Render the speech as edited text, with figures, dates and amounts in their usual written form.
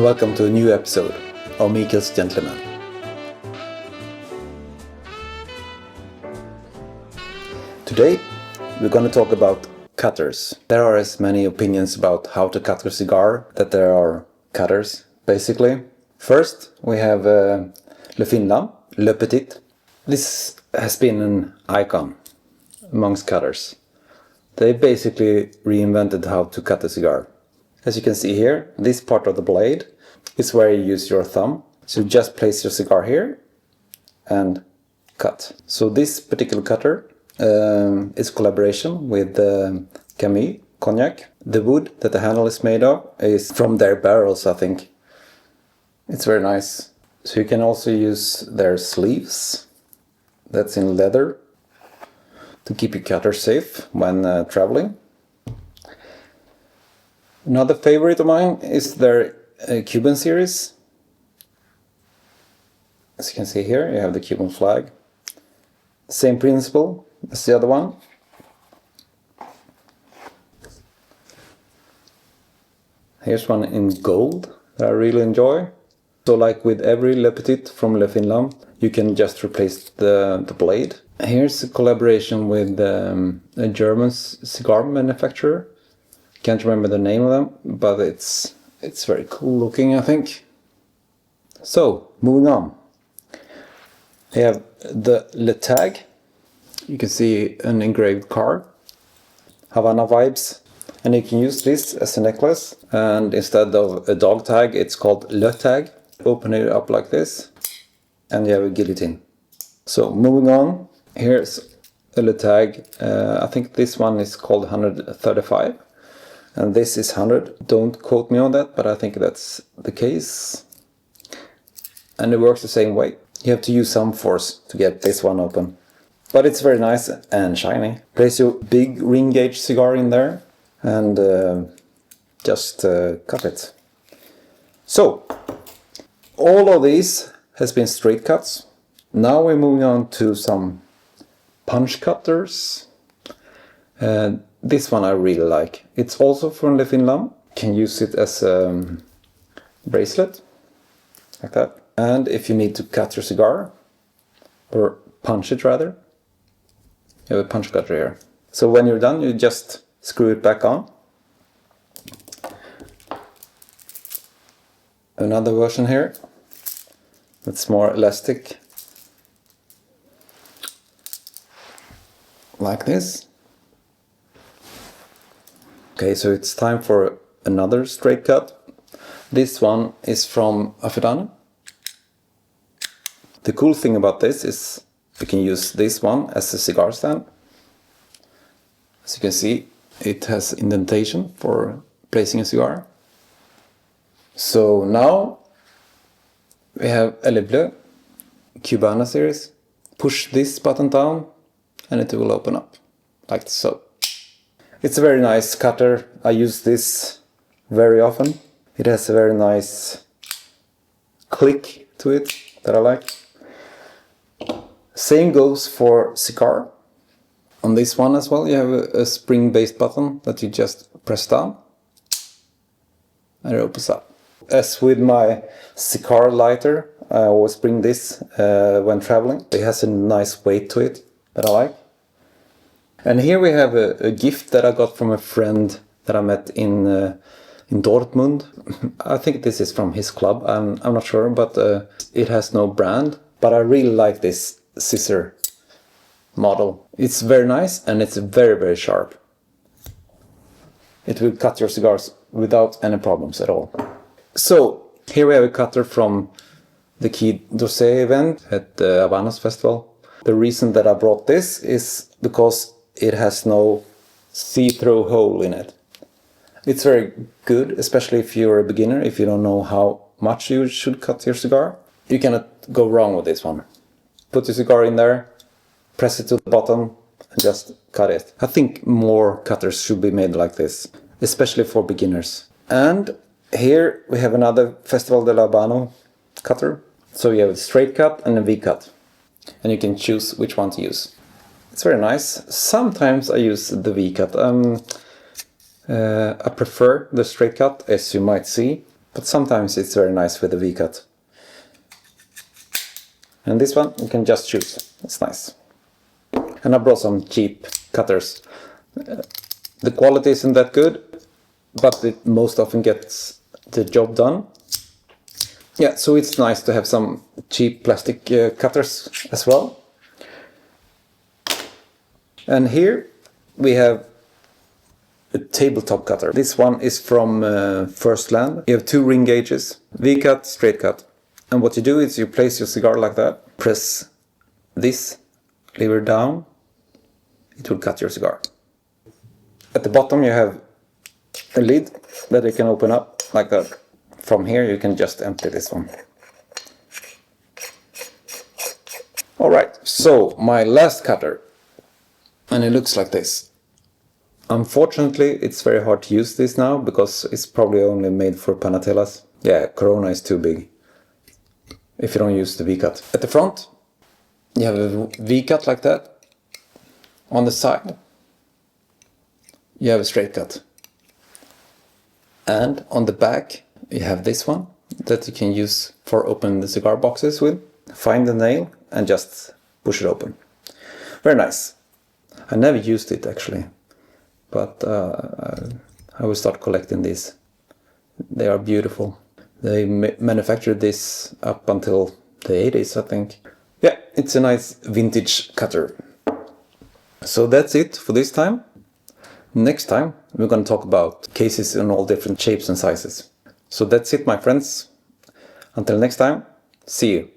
Welcome to a new episode of Mikael's Gentleman. Today we're going to talk about cutters. There are as many opinions about how to cut a cigar that there are cutters, basically. First we have Le Finland, Le Petit. This has been an icon amongst cutters. They basically reinvented how to cut a cigar. As you can see here, this part of the blade is where you use your thumb. So you just place your cigar here and cut. So this particular cutter is collaboration with Camille Cognac. The wood that the handle is made of is from their barrels, I think. It's very nice. So you can also use their sleeves. That's in leather to keep your cutter safe when traveling. Another favorite of mine is their Cuban series. As you can see here, you have the Cuban flag. Same principle as the other one. Here's one in gold that I really enjoy. So like with every Le Petit from Le Finland, you can just replace the blade. Here's a collaboration with a German cigar manufacturer. Can't remember the name of them, but it's very cool looking, I think. So, moving on. We have the Le Tag. You can see an engraved car. Havana vibes. And you can use this as a necklace. And instead of a dog tag, it's called Le Tag. Open it up like this. And you have a guillotine. So, moving on. Here's a Le Tag. I think this one is called 135. And this is 100. Don't quote me on that, but I think that's the case. And it works the same way. You have to use some force to get this one open. But it's very nice and shiny. Place your big ring gauge cigar in there and just cut it. So, all of these has been straight cuts. Now we're moving on to some punch cutters. This one I really like. It's also from Le Finland. You can use it as a bracelet, like that. And if you need to cut your cigar, or punch it rather, you have a punch cutter here. So when you're done, you just screw it back on. Another version here. It's more elastic. Like this. Okay, so it's time for another straight cut. This one is from Affedano. The cool thing about this is you can use this one as a cigar stand. As you can see, it has indentation for placing a cigar. So now we have Elle Bleu Cubana series. Push this button down and it will open up, like so. It's a very nice cutter. I use this very often. It has a very nice click to it that I like. Same goes for Cigar. On this one as well, you have a spring-based button that you just press down and it opens up. As with my Cigar lighter, I always bring this when traveling. It has a nice weight to it that I like. And here we have a gift that I got from a friend that I met in Dortmund. I think this is from his club, I'm not sure, but it has no brand. But I really like this scissor model. It's very nice and it's very, very sharp. It will cut your cigars without any problems at all. So, here we have a cutter from the Quai d'Orsay event at the Habanos Festival. The reason that I brought this is because it has no see-through hole in it. It's very good, especially if you're a beginner, if you don't know how much you should cut your cigar. You cannot go wrong with this one. Put your cigar in there, press it to the bottom, and just cut it. I think more cutters should be made like this, especially for beginners. And here we have another Festival del Habano cutter. So you have a straight cut and a V cut. And you can choose which one to use. It's very nice. Sometimes I use the V cut. I prefer the straight cut, as you might see. but sometimes it's very nice with a V-cut. And this one you can just choose, it's nice. And I brought some cheap cutters. The quality isn't that good, but it most often gets the job done. Yeah, so it's nice to have some cheap plastic cutters as well. And here we have a tabletop cutter. This one is from First Land. You have 2 ring gauges, V-cut, straight cut. And what you do is you place your cigar like that, press this lever down, it will cut your cigar. At the bottom you have a lid that you can open up like that. From here you can just empty this one. Alright, so my last cutter. And it looks like this. Unfortunately, it's very hard to use this now because it's probably only made for panatellas. Yeah, Corona is too big if you don't use the V-cut. At the front, you have a V-cut like that. On the side, you have a straight cut. And on the back, you have this one that you can use for opening the cigar boxes with. Find the nail and just push it open. Very nice. I never used it actually, but I will start collecting these. They are beautiful. They manufactured this up until the 80s, I think. Yeah, it's a nice vintage cutter. So that's it for this time. Next time we're going to talk about cases in all different shapes and sizes. So that's it, my friends. Until next time, see you.